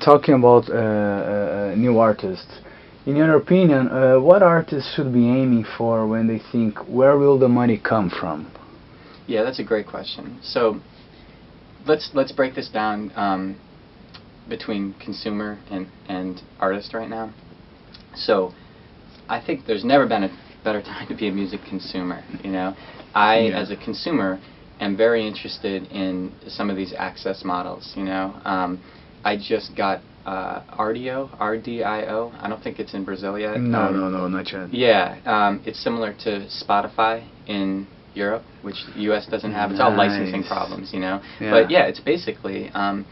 talking about new artists. In your opinion, what artists should be aiming for when they think, where will the money come from? Yeah, that's a great question. So let's break this down between consumer and artist right now. So I think there's never been a better time to be a music consumer. You know, as a consumer, am very interested in some of these access models. You know, I just got RDO, RDIO. I don't think it's in Brazil yet. No, not yet. Yeah, it's similar to Spotify in Europe, which the U.S. doesn't have. It's all licensing problems, you know. Yeah. But yeah, it's basically I'm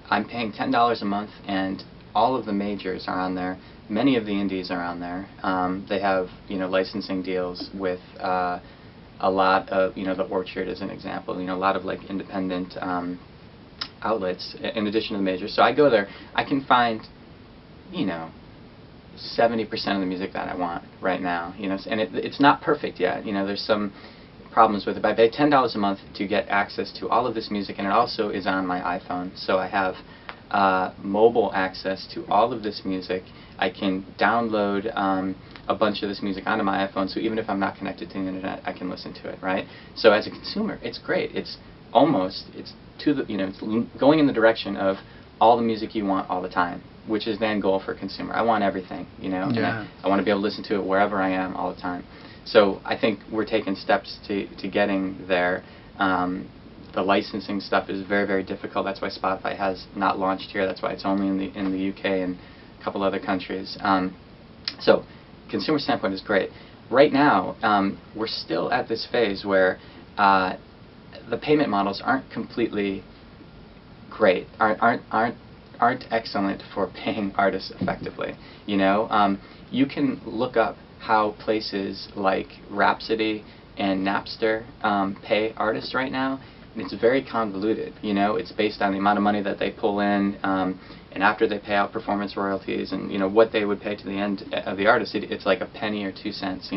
paying $10 a month, and all of the majors are on there. Many of the indies are on there. They have licensing deals with a lot of the Orchard as an example. A lot of like independent outlets in addition to the majors. So I go there. I can find 70% of the music that I want right now. And it's not perfect yet. There's some problems with it. But I pay $10 a month to get access to all of this music, and it also is on my iPhone. So I have mobile access to all of this music. I can download a bunch of this music onto my iPhone, so even if I'm not connected to the internet, I can listen to it, right? So as a consumer, it's great. It's going in the direction of all the music you want all the time, which is the end goal for a consumer. I want everything, and I want to be able to listen to it wherever I am all the time. So I think we're taking steps to getting there. The licensing stuff is very, very difficult. That's why Spotify has not launched here. That's why it's only in the UK and a couple other countries. So consumer standpoint is great. Right now, we're still at this phase where the payment models aren't completely great, aren't excellent for paying artists effectively. You can look up how places like Rhapsody and Napster pay artists right now, and it's very convoluted. It's based on the amount of money that they pull in, and after they pay out performance royalties, and what they would pay to the end of the artist, it's like a penny or 2 cents,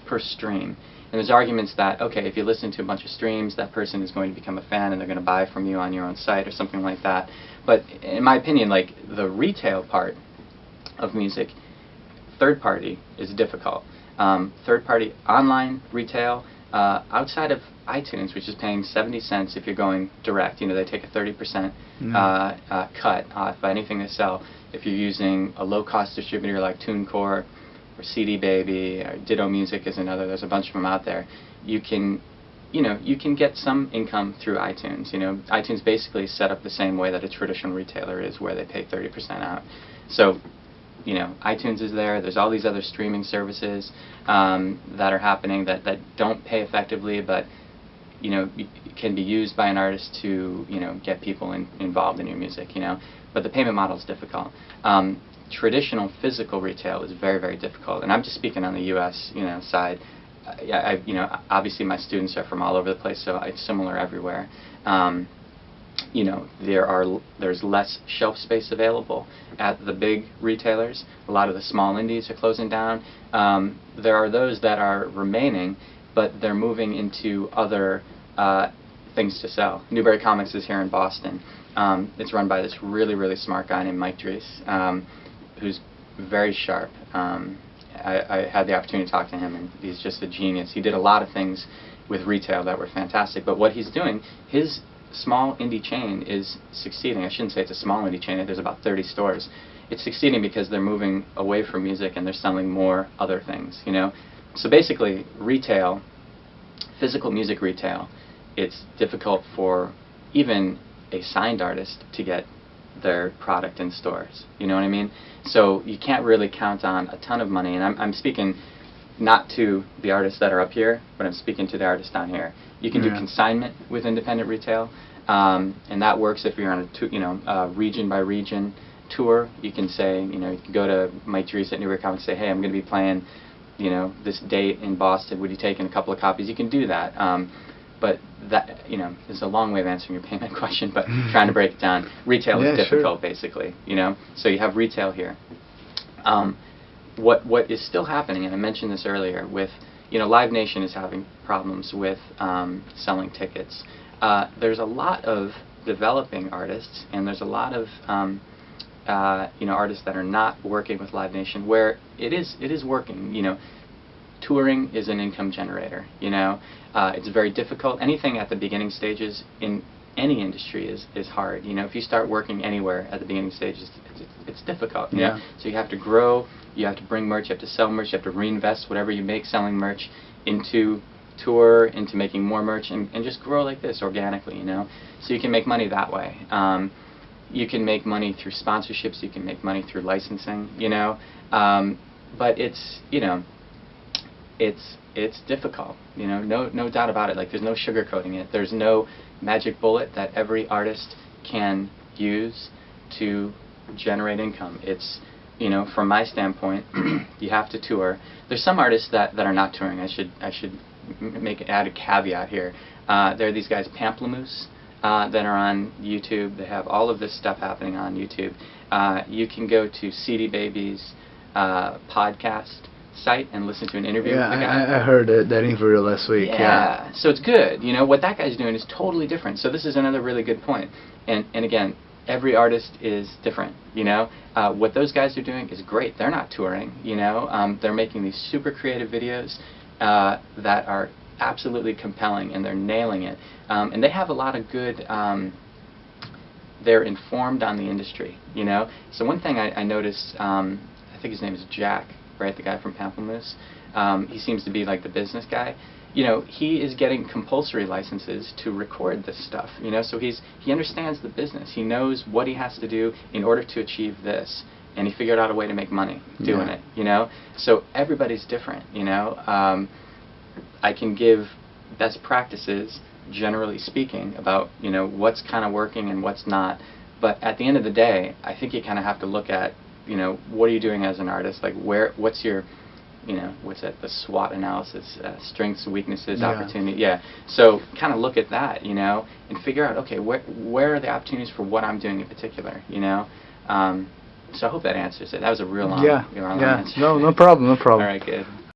per stream. And there's arguments that, okay, if you listen to a bunch of streams, that person is going to become a fan and they're going to buy from you on your own site or something like that. But in my opinion, like the retail part of music, third party is difficult. Third party online retail, outside of iTunes, which is paying 70 cents if you're going direct, they take a 30% cut off anything they sell. If you're using a low-cost distributor like TuneCore, or CD Baby, or Ditto Music is another. There's a bunch of them out there. You can get some income through iTunes. iTunes basically is set up the same way that a traditional retailer is, where they pay 30% out. So, iTunes is there. There's all these other streaming services that are happening that don't pay effectively, but can be used by an artist to get people involved in your music. But the payment model is difficult. Traditional physical retail is very, very difficult, and I'm just speaking on the U.S. Side. Obviously my students are from all over the place, so it's similar everywhere. There's less shelf space available at the big retailers. A lot of the small indies are closing down. There are those that are remaining, but they're moving into other things to sell. Newbury Comics is here in Boston. It's run by this really, really smart guy named Mike Dries, who's very sharp. I had the opportunity to talk to him, and he's just a genius. He did a lot of things with retail that were fantastic, but what he's doing, his small indie chain is succeeding. I shouldn't say it's a small indie chain. There's about 30 stores. It's succeeding because they're moving away from music and they're selling more other things. So basically, retail, physical music retail, it's difficult for even a signed artist to get their product in stores. You know what I mean? So you can't really count on a ton of money, and I'm speaking not to the artists that are up here, but I'm speaking to the artists down here. You can do consignment with independent retail, and that works if you're on a region by region tour. You can say, you can go to Mike Dries at Newbury Comics and say, hey, I'm going to be playing, this date in Boston. Would you take in a couple of copies? You can do that. But that, is a long way of answering your payment question, but trying to break it down. Retail is difficult, basically, So you have retail here. What is still happening, and I mentioned this earlier, with, Live Nation is having problems with selling tickets. There's a lot of developing artists, and there's a lot of artists that are not working with Live Nation, where it is working. Touring is an income generator. It's very difficult. Anything at the beginning stages in any industry is hard. If you start working anywhere at the beginning stages, it's difficult. Yeah. So you have to grow. You have to bring merch. You have to sell merch. You have to reinvest whatever you make selling merch into tour, into making more merch, and just grow like this organically. So you can make money that way. You can make money through sponsorships. You can make money through licensing. But it's difficult. No doubt about it. Like, there's no sugarcoating it. There's no magic bullet that every artist can use to generate income. It's from my standpoint, you have to tour. There's some artists that are not touring. I should add a caveat here. There are these guys, Pamplemousse, that are on YouTube. They have all of this stuff happening on YouTube. You can go to CD Baby's podcast site and listen to an interview with the guy. I heard that interview last week. Yeah. So it's good. What that guy's doing is totally different. So this is another really good point. And again, every artist is different. What those guys are doing is great. They're not touring. They're making these super creative videos that are absolutely compelling, and they're nailing it. And they have a lot of good. They're informed on the industry. So one thing I noticed, I think his name is Jack, right? The guy from Pamplemousse. He seems to be like the business guy. He is getting compulsory licenses to record this stuff. So he understands the business. He knows what he has to do in order to achieve this, and he figured out a way to make money doing it. So everybody's different. I can give best practices, generally speaking, about what's kind of working and what's not. But at the end of the day, I think you kind of have to look at what are you doing as an artist? Like, what's your what's that, the SWOT analysis, strengths, weaknesses, opportunity. So kind of look at that, and figure out, okay, where are the opportunities for what I'm doing in particular, So I hope that answers it. That was a real long, long answer. No problem. All right, good.